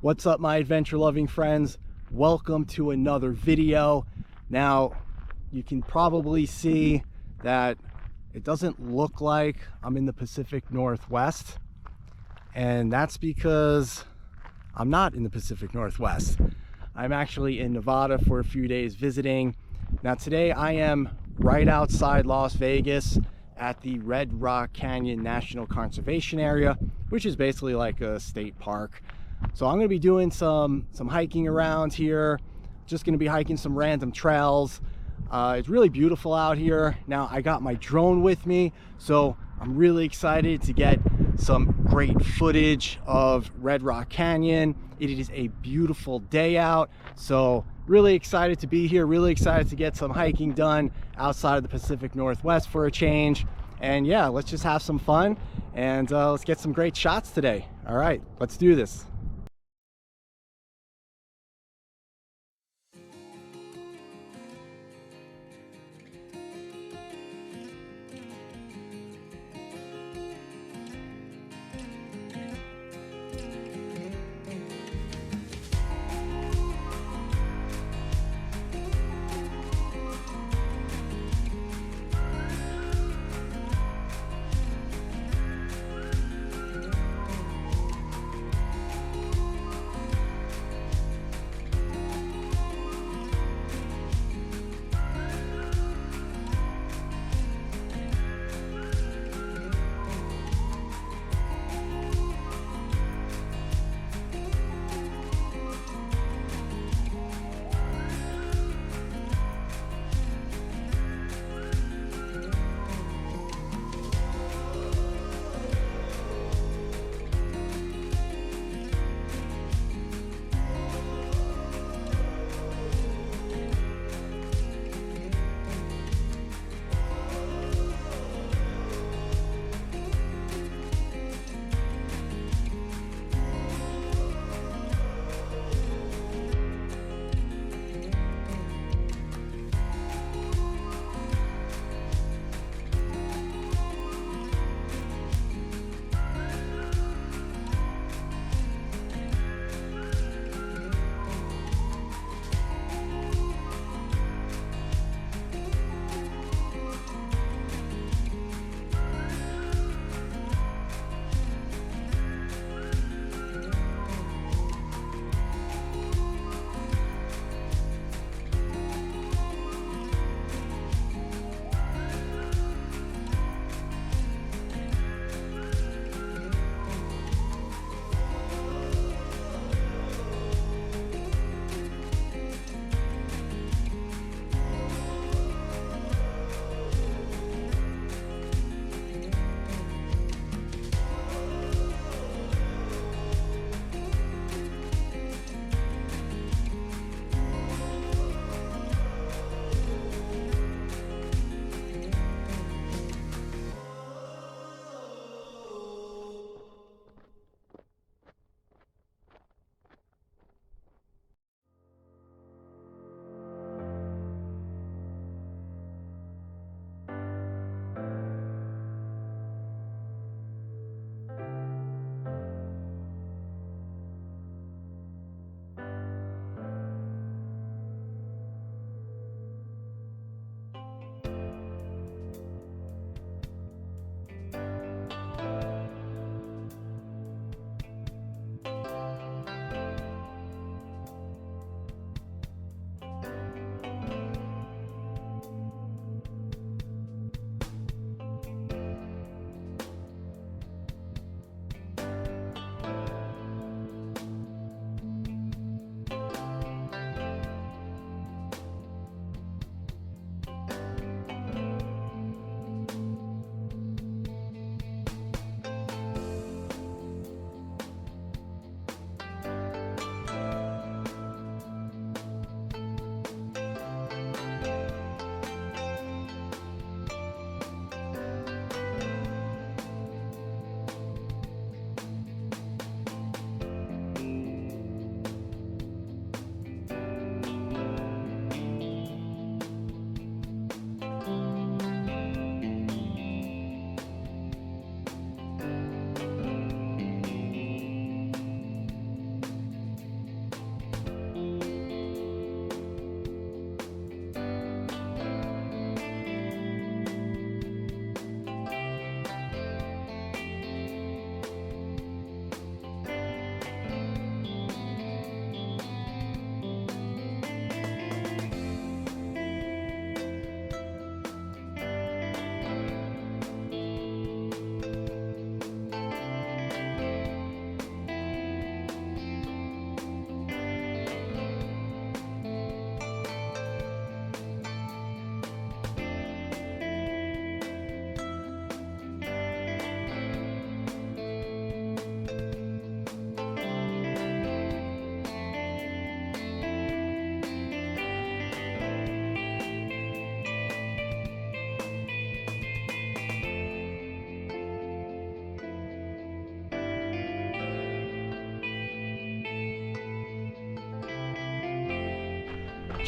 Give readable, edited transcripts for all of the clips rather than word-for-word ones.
What's up, my adventure loving friends? Welcome to another video. Now you can probably see that it doesn't look like I'm in the Pacific Northwest, and that's because I'm not in the Pacific Northwest. I'm actually in Nevada for a few days visiting. Now today I am right outside Las Vegas at the Red Rock Canyon National Conservation Area, which is basically like a state park. So I'm going to be doing some hiking around here. Just going to be hiking some random trails. It's really beautiful out here. Now I got my drone with me, so I'm really excited to get some great footage of Red Rock Canyon. It is a beautiful day out, so really excited to be here, really excited to get some hiking done outside of the Pacific Northwest for a change. And yeah, let's just have some fun and let's get some great shots today. All right, let's do this.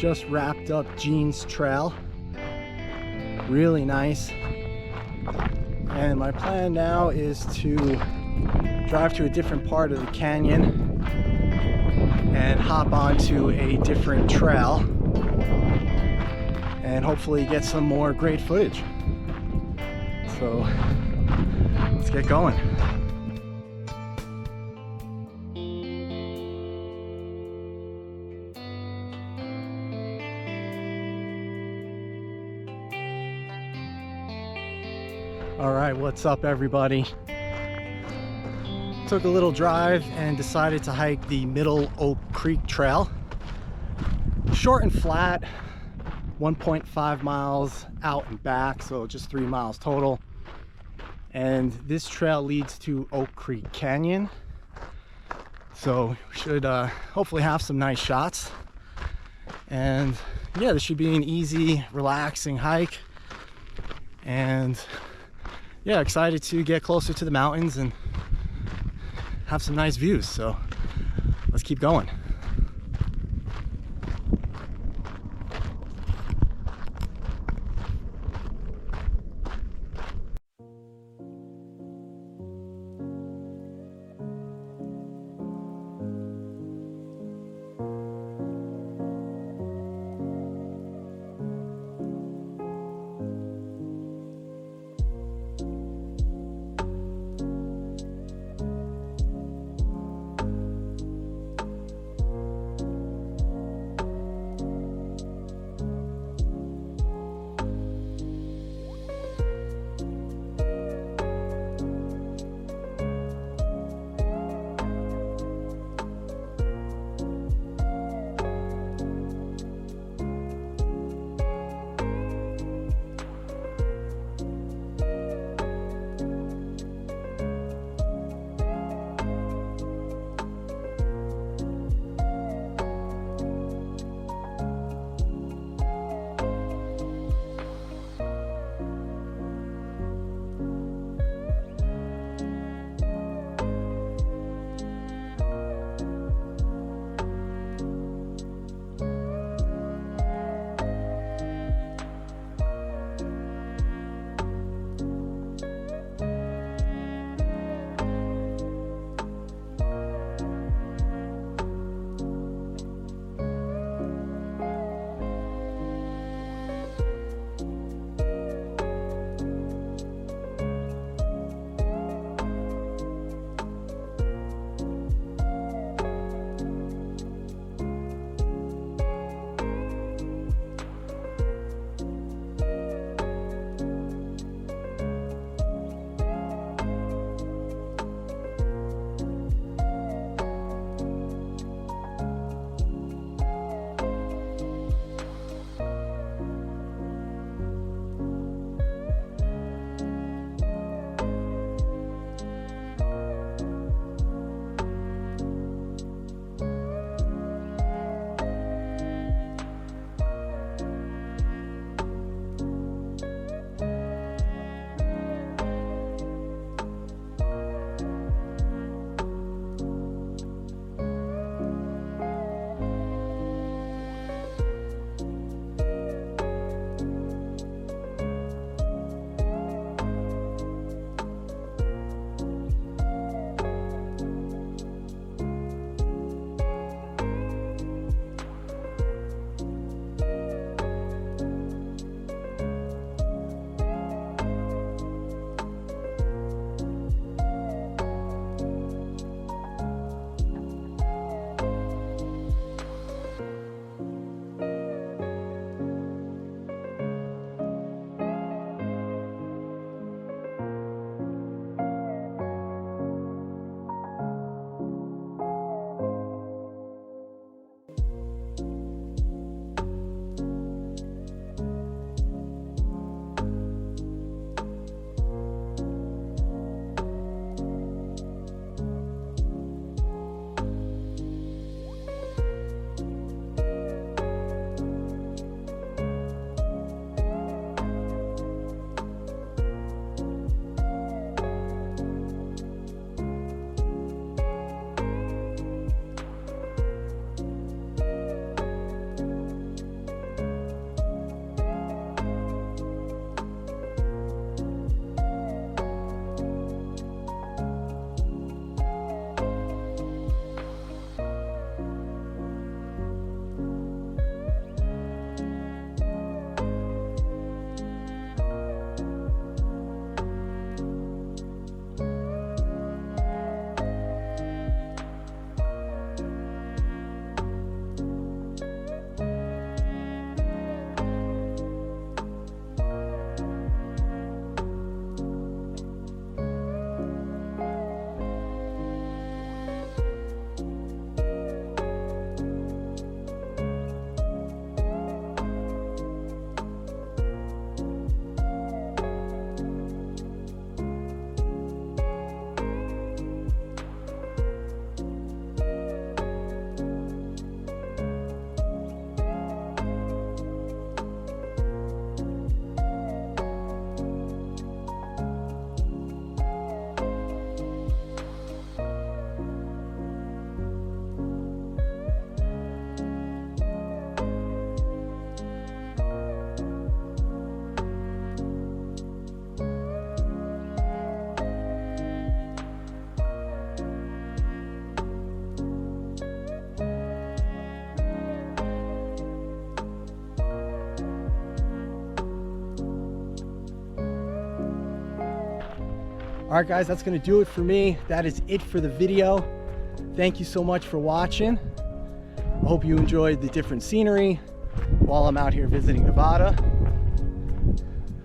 just wrapped up Jean's Trail. Really nice. And my plan now is to drive to a different part of the canyon and hop onto a different trail and hopefully get some more great footage. So let's get going. All right, what's up everybody? Took a little drive and decided to hike the Middle Oak Creek Trail. Short and flat, 1.5 miles out and back, so just 3 miles total. And this trail leads to Oak Creek Canyon. So we should hopefully have some nice shots. And yeah, this should be an easy, relaxing hike. And yeah, excited to get closer to the mountains and have some nice views. So let's keep going. All right, guys, that's gonna do it for me. That is it for the video. Thank you so much for watching. I hope you enjoyed the different scenery while I'm out here visiting Nevada.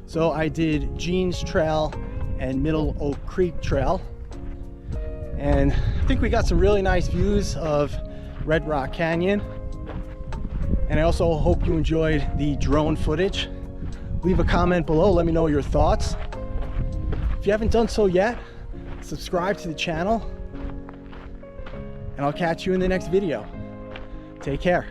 So I did Jeans Trail and Middle Oak Creek Trail. And I think we got some really nice views of Red Rock Canyon. And I also hope you enjoyed the drone footage. Leave a comment below, let me know your thoughts. If you haven't done so yet, subscribe to the channel. And I'll catch you in the next video. Take care.